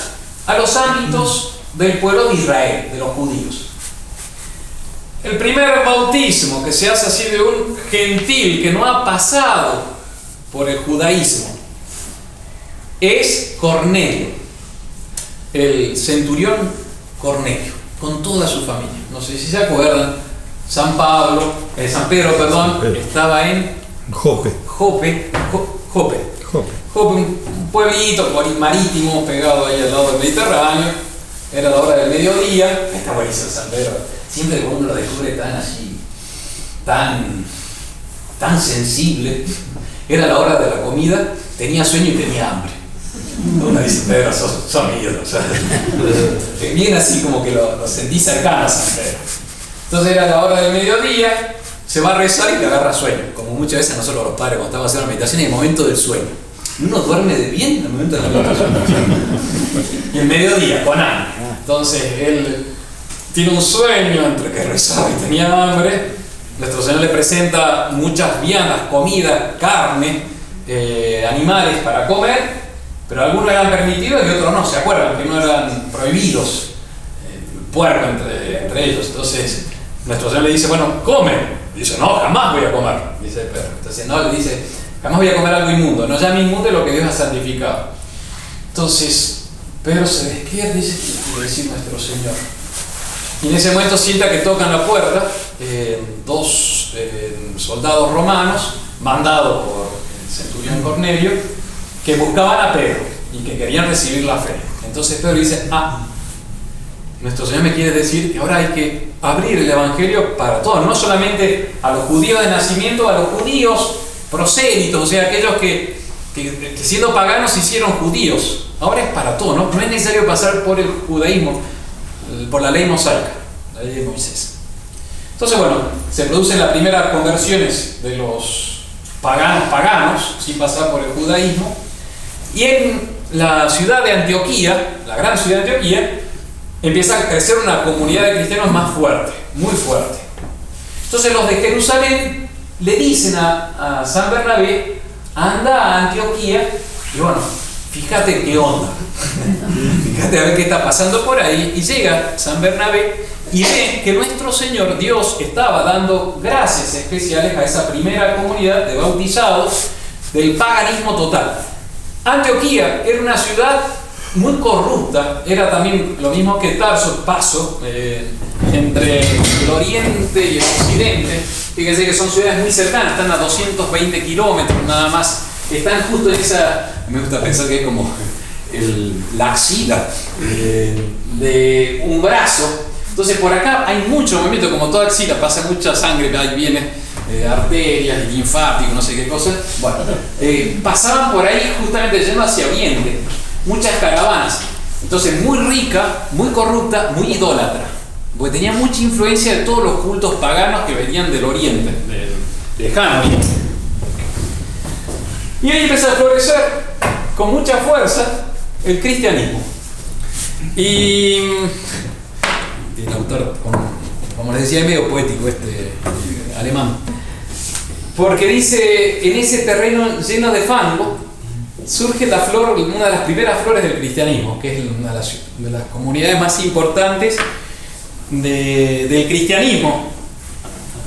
a los ámbitos del pueblo de Israel, de los judíos. El primer bautismo que se hace así de un gentil que no ha pasado por el judaísmo es Cornelio, el centurión Cornelio, con toda su familia. No sé si se acuerdan, San Pedro, estaba en Jope, un pueblito marítimo pegado ahí al lado del Mediterráneo. Era la hora del mediodía. Está buenísimo San Pedro. Siempre cuando uno lo descubre tan así, tan sensible. Era la hora de la comida, tenía sueño y tenía hambre. Uno dice, Pedro, sos mi ídolo. O sea, bien así como que lo sentí cercano a San Pedro. Entonces era la hora del mediodía, se va a rezar y te agarra sueño. Como muchas veces nosotros los padres cuando estamos haciendo la meditación, en el momento del sueño. Uno duerme de bien en el momento de la meditación. Y el mediodía, con hambre. Entonces él tiene un sueño entre que rezaba y tenía hambre. Nuestro Señor le presenta muchas viandas, comida, carne, animales para comer, pero algunos eran permitidos y otros no. ¿Se acuerdan? Que no eran prohibidos. Puerco entre ellos. Entonces nuestro Señor le dice, bueno, come. Dice, no, jamás voy a comer. Dice Pedro. Entonces no, le dice, jamás voy a comer algo inmundo. No llame inmundo lo que Dios ha santificado. Entonces Pedro se despierta y dice, ¿qué quiere decir nuestro Señor? Y en ese momento sienta que tocan la puerta dos soldados romanos, mandados por el centurión Cornelio, que buscaban a Pedro y que querían recibir la fe. Entonces Pedro dice, nuestro Señor me quiere decir que ahora hay que abrir el Evangelio para todos, no solamente a los judíos de nacimiento, a los judíos prosélitos, o sea, aquellos que siendo paganos se hicieron judíos. Ahora es para todos, no es necesario pasar por el judaísmo, por la ley mosaica, la ley de Moisés. Entonces, bueno, se producen las primeras conversiones de los paganos, sin pasar por el judaísmo, y en la ciudad de Antioquía, la gran ciudad de Antioquía, empieza a crecer una comunidad de cristianos más fuerte, muy fuerte. Entonces los de Jerusalén le dicen a San Bernabé, anda a Antioquía, y bueno, fíjate qué onda, fíjate a ver qué está pasando por ahí. Y llega San Bernabé y ve que nuestro Señor Dios estaba dando gracias especiales a esa primera comunidad de bautizados del paganismo total. Antioquía era una ciudad muy corrupta, era también lo mismo que Tarso, paso entre el oriente y el occidente. Fíjense que son ciudades muy cercanas, están a 220 kilómetros nada más. Están justo en esa, me gusta pensar que es como la axila de un brazo. Entonces por acá hay mucho movimiento, como toda axila, pasa mucha sangre, ahí viene arterias, linfáticos, no sé qué cosa. Bueno, pasaban por ahí justamente yendo hacia oriente, muchas caravanas. Entonces muy rica, muy corrupta, muy idólatra, porque tenía mucha influencia de todos los cultos paganos que venían del oriente, del lejano oriente. Y ahí empezó a florecer con mucha fuerza el cristianismo. Y el autor, como les decía, es medio poético alemán, porque dice, en ese terreno lleno de fango surge la flor, una de las primeras flores del cristianismo, que es una de las comunidades más importantes del cristianismo,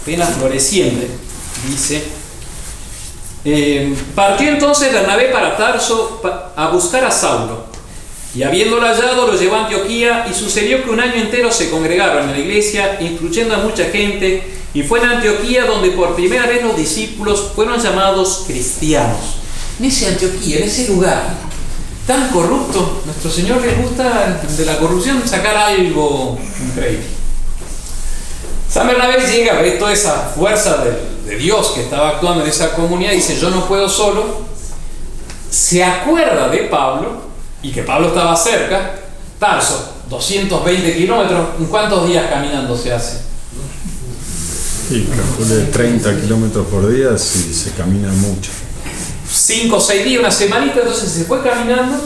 apenas floreciente, dice. Partió entonces Bernabé para Tarso a buscar a Saulo, y habiéndolo hallado lo llevó a Antioquía, y sucedió que un año entero se congregaron en la iglesia instruyendo a mucha gente, y fue en Antioquía donde por primera vez los discípulos fueron llamados cristianos. En ese Antioquía, en ese lugar tan corrupto, nuestro Señor le gusta de la corrupción sacar algo increíble. San Bernabé llega, ve toda esa fuerza de Dios que estaba actuando en esa comunidad y dice, yo no puedo solo. Se acuerda de Pablo y que Pablo estaba cerca. Tarso, 220 kilómetros, ¿en cuántos días caminando se hace? Sí, calculé 30 kilómetros por día, si se camina mucho. 5 o 6 días, una semanita. Entonces se fue caminando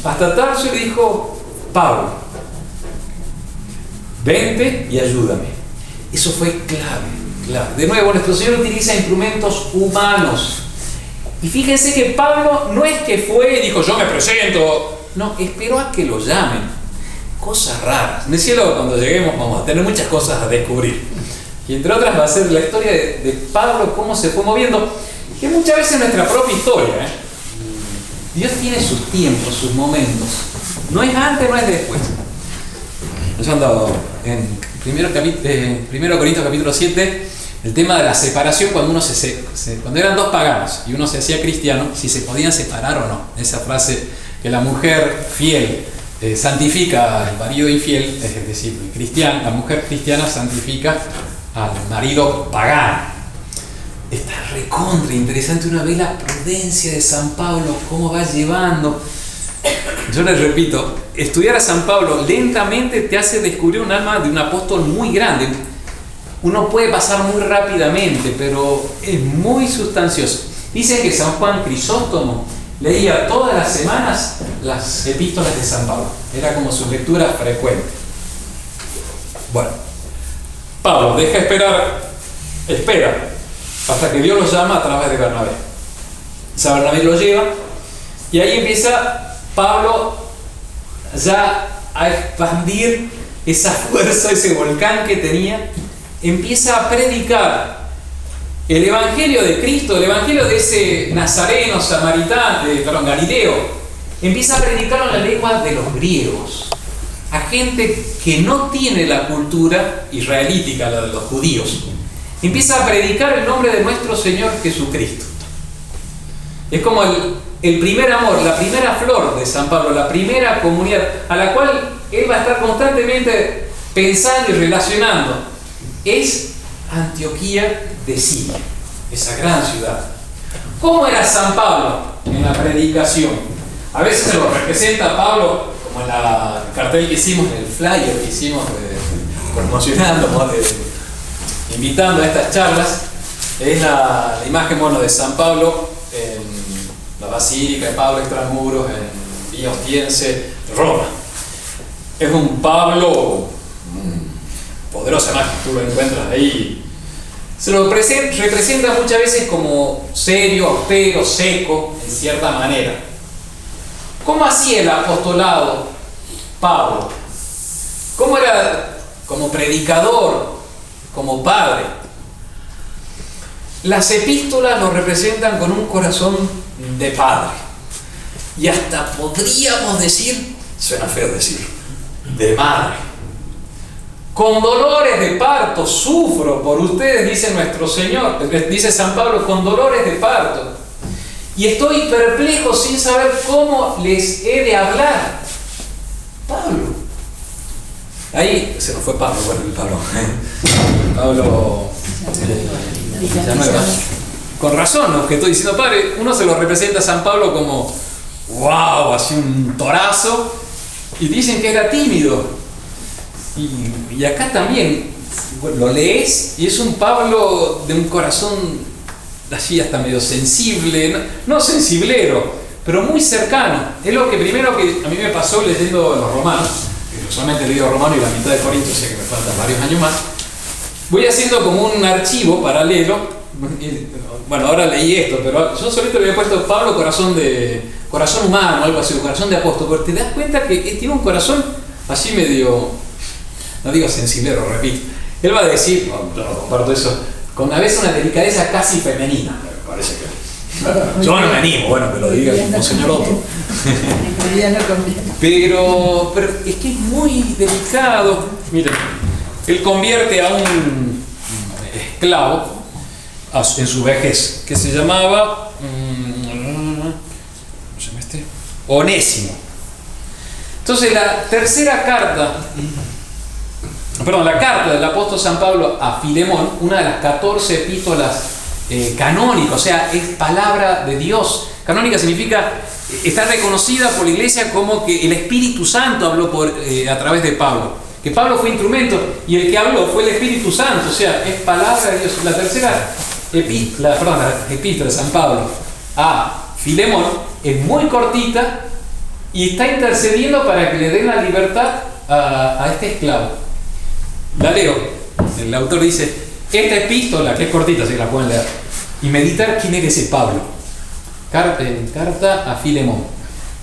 hasta Tarso y le dijo, Pablo, vente y ayúdame. Eso fue clave. De nuevo, nuestro Señor utiliza instrumentos humanos. Y fíjense que Pablo no es que fue y dijo, yo me presento. No, esperó a que lo llamen. Cosas raras. En el cielo, cuando lleguemos, vamos a tener muchas cosas a descubrir. Y entre otras va a ser la historia de Pablo, cómo se fue moviendo, que muchas veces es nuestra propia historia. Dios tiene sus tiempos, sus momentos. No es antes, no es después. Yo ando en 1 Corintios capítulo 7, el tema de la separación cuando cuando eran dos paganos y uno se hacía cristiano, si se podían separar o no. Esa frase que la mujer fiel santifica al marido infiel, es decir, la mujer cristiana santifica al marido pagano. Está recontra interesante, una vez la prudencia de San Pablo, cómo va llevando. Yo les repito, estudiar a San Pablo lentamente te hace descubrir un alma de un apóstol muy grande. Uno puede pasar muy rápidamente, pero es muy sustancioso. Dicen que San Juan Crisóstomo leía todas las semanas las epístolas de San Pablo. Era como su lectura frecuente. Bueno, Pablo espera hasta que Dios lo llama a través de Bernabé. San Bernabé lo lleva y ahí empieza Pablo ya a expandir esa fuerza, ese volcán que tenía. Empieza a predicar el evangelio de Cristo, el evangelio de ese nazareno, Galileo. Empieza a predicarlo en la lengua de los griegos, a gente que no tiene la cultura israelítica, la de los judíos. Empieza a predicar el nombre de nuestro Señor Jesucristo. Es como el primer amor, la primera flor de San Pablo, la primera comunidad a la cual él va a estar constantemente pensando y relacionando. Es Antioquía de Siria, esa gran ciudad. ¿Cómo era San Pablo en la predicación? A veces se lo representa a Pablo como en el cartel que hicimos, en el flyer que hicimos promocionando, invitando a estas charlas. Es la imagen de San Pablo en la Basílica de Pablo Extramuros, en Vía Ostiense, Roma. Es un Pablo poderosa imagen, tú lo encuentras ahí. Se lo representa muchas veces como serio, austero, seco, en cierta manera. ¿Cómo hacía el apostolado Pablo? ¿Cómo era como predicador, como padre? Las epístolas lo representan con un corazón de padre. Y hasta podríamos decir, suena feo decir, de madre. Con dolores de parto sufro por ustedes, dice nuestro Señor, dice San Pablo, con dolores de parto. Y estoy perplejo sin saber cómo les he de hablar. Pablo. Ahí se nos fue Pablo, Pablo Villanueva. Con razón, lo que estoy diciendo, padre, uno se lo representa a San Pablo como, wow, así un torazo, y dicen que era tímido. Y acá también lo lees y es un Pablo de un corazón así hasta medio sensible, no sensiblero, pero muy cercano. Es lo que primero que a mí me pasó leyendo los Romanos, que solamente he leído Romanos y la mitad de Corintios, o sea que me faltan varios años más. Voy haciendo como un archivo paralelo. Bueno, ahora leí esto, pero yo solito le había puesto Pablo corazón humano, algo así, corazón de apóstol, pero te das cuenta que tiene un corazón así medio, no digo sensiblero, repito. Él va a decir, comparto eso, con a veces una delicadeza casi femenina, me parece que. Yo no me animo, bueno, que lo diga como señor Otto. Pero es que es muy delicado. Miren, él convierte a un esclavo en su vejez, que se llamaba Onésimo. Entonces la carta del apóstol San Pablo a Filemón, una de las 14 epístolas canónicas, o sea, es palabra de Dios. Canónica significa, está reconocida por la iglesia como que el Espíritu Santo habló a través de Pablo. Que Pablo fue instrumento y el que habló fue el Espíritu Santo, o sea, es palabra de Dios. La tercera epístola de San Pablo a Filemón es muy cortita y está intercediendo para que le den la libertad a este esclavo. La leo. El autor dice, esta epístola, que es cortita, si la pueden leer, y meditar quién es ese Pablo. Carta a Filemón.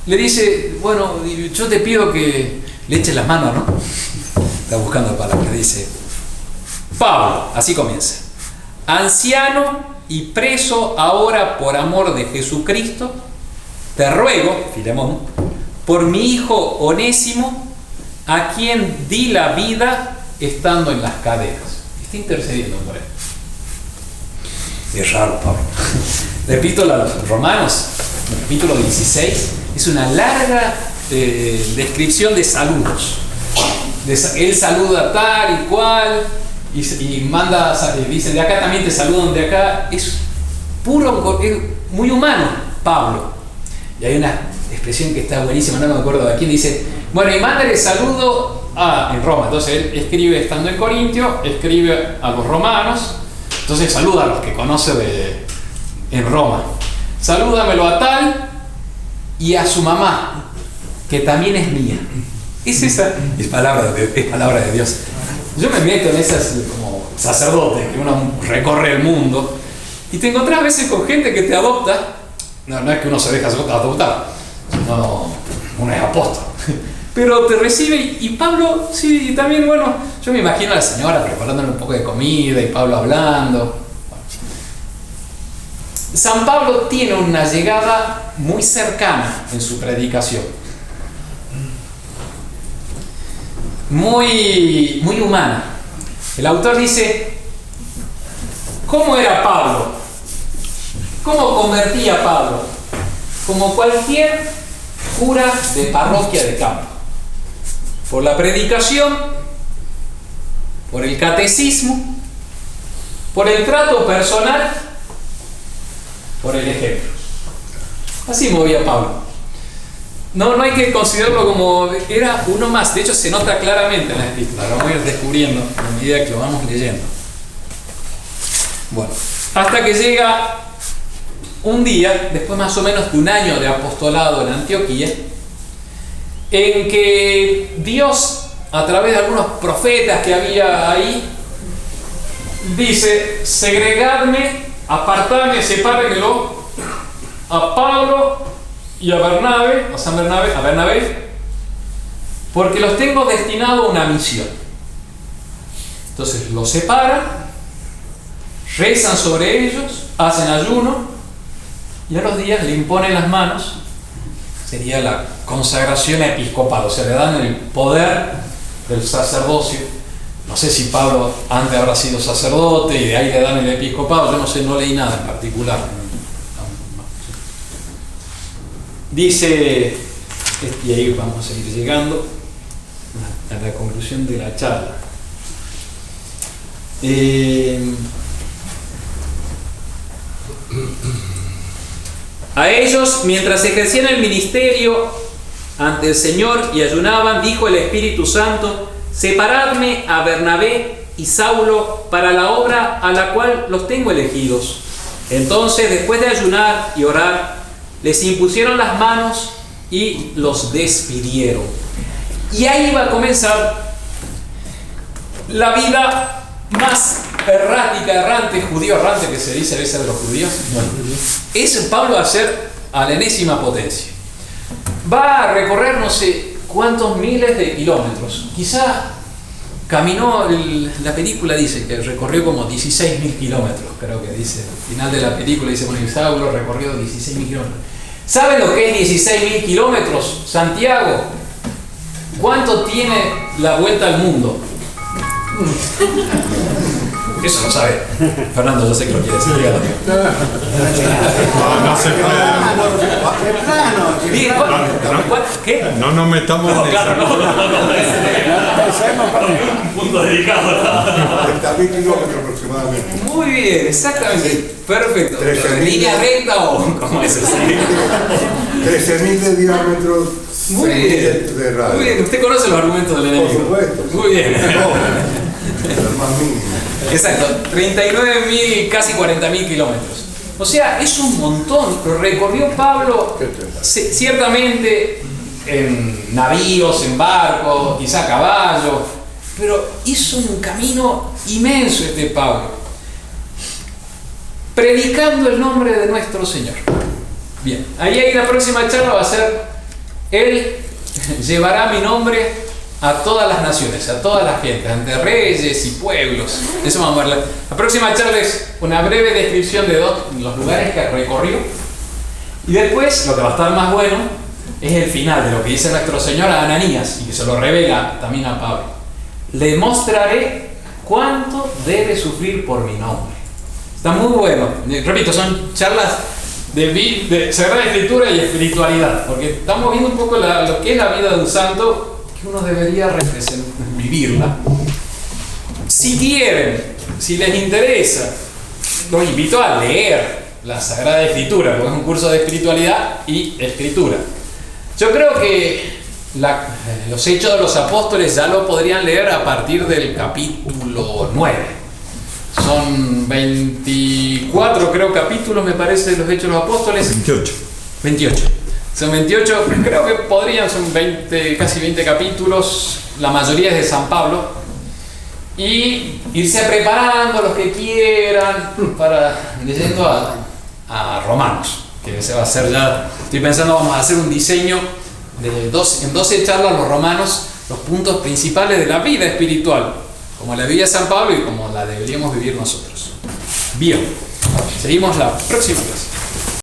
Le dice, bueno, yo te pido que le eches las manos, ¿no? Está buscando palabras. Dice, Pablo, así comienza. Anciano y preso ahora por amor de Jesucristo, te ruego, Filemón, por mi hijo Onésimo, a quien di la vida estando en las cadenas. Está intercediendo por él. Es raro, Pablo. La epístola a los Romanos, el capítulo 16, es una larga descripción de saludos. Él saluda tal y cual, y manda, dice, de acá también te saludan, de acá. Es puro, es muy humano, Pablo. Y hay una expresión que está buenísima, no me acuerdo de quién, dice, bueno, y mándale saludo en Roma. Entonces él escribe estando en Corintio, escribe a los romanos, entonces saluda a los que conoce en Roma. Salúdamelo a tal y a su mamá, que también es mía. Es palabra de Dios. Yo me meto en esas como sacerdote, que uno recorre el mundo, y te encontrás a veces con gente que te adopta. No es que uno se deja adoptar, sino uno es apóstol. Pero te recibe, y Pablo, sí, también, bueno, yo me imagino a la señora preparándole un poco de comida y Pablo hablando. San Pablo tiene una llegada muy cercana en su predicación, muy humana. El autor dice, ¿cómo era Pablo? ¿Cómo convertía Pablo? Como cualquier cura de parroquia de campo. Por la predicación, por el catecismo, por el trato personal, por el ejemplo. Así movía Pablo. No hay que considerarlo como era uno más. De hecho, se nota claramente en la epístola. Lo vamos a ir descubriendo a medida que lo vamos leyendo. Bueno, hasta que llega un día, después más o menos de un año de apostolado en Antioquía, en que Dios, a través de algunos profetas que había ahí, dice, segregadme, apartadme, sepárenmelo a Pablo y a Bernabé, a Bernabé, porque los tengo destinado a una misión. Entonces los separan, rezan sobre ellos, hacen ayuno, y a los días le imponen las manos. Sería la consagración episcopal, o sea, le dan el poder del sacerdocio. No sé si Pablo antes habrá sido sacerdote y de ahí le dan el episcopado, yo no sé, no leí nada en particular. Dice, y ahí vamos a seguir llegando a la conclusión de la charla. A ellos, mientras ejercían el ministerio ante el Señor y ayunaban, dijo el Espíritu Santo, separadme a Bernabé y Saulo para la obra a la cual los tengo elegidos. Entonces, después de ayunar y orar, les impusieron las manos y los despidieron. Y ahí va a comenzar la vida más errante, judío errante, que se dice a veces de los judíos. Es Pablo a ser a la enésima potencia. Va a recorrer no sé cuántos miles de kilómetros. Quizá caminó, la película dice que recorrió como 16.000 kilómetros, creo que dice. Al final de la película dice, bueno, Saulo recorrió 16.000 kilómetros. ¿Saben lo que es 16.000 kilómetros, Santiago? ¿Cuánto tiene la vuelta al mundo? Eso lo sabe. Fernando, yo sé que lo quiere decir. No se puede. ¿Qué? No nos metamos en Claro, eso. Un punto delicado. 30.000 kilómetros aproximadamente. Muy bien, exactamente. Perfecto. 13.000. ¿Línea recta o cómo es eso? 13.000 de diámetro, Muy 6.000 bien. de radio. Muy bien. Usted conoce los argumentos del enemigo. Por supuesto. Muy bien. El más mínimo. Exacto. 39.000, casi 40.000 kilómetros. O sea, es un montón. Lo recorrió Pablo ciertamente en navíos, en barcos, quizá a caballo, pero hizo un camino inmenso este Pablo, predicando el nombre de nuestro Señor. Bien, ahí la próxima charla va a ser, Él llevará mi nombre a todas las naciones, a todas las gentes, ante reyes y pueblos. Eso vamos a ver. La próxima charla es una breve descripción de los lugares que recorrió. Y después, lo que va a estar más bueno, es el final de lo que dice nuestro Señor a Ananías, y que se lo revela también a Pablo. Le mostraré cuánto debe sufrir por mi nombre. Está muy bueno. Repito, son charlas de Sagrada Escritura y espiritualidad, porque estamos viendo un poco lo que es la vida de un santo, que uno debería vivirla. Si quieren, si les interesa, los invito a leer la Sagrada Escritura, porque es un curso de espiritualidad y escritura. Yo creo que los Hechos de los Apóstoles ya lo podrían leer a partir del capítulo 9. Son 24, creo, capítulos, me parece, de los Hechos de los Apóstoles. 28. Son 28, creo que podrían, son 20, casi 20 capítulos, la mayoría es de San Pablo. Y irse preparando los que quieran para leyendo a Romanos, que se va a hacer ya. Estoy pensando, vamos a hacer un diseño en 12 charlas los romanos, los puntos principales de la vida espiritual, como la vivía San Pablo y como la deberíamos vivir nosotros. Bien, seguimos la próxima clase.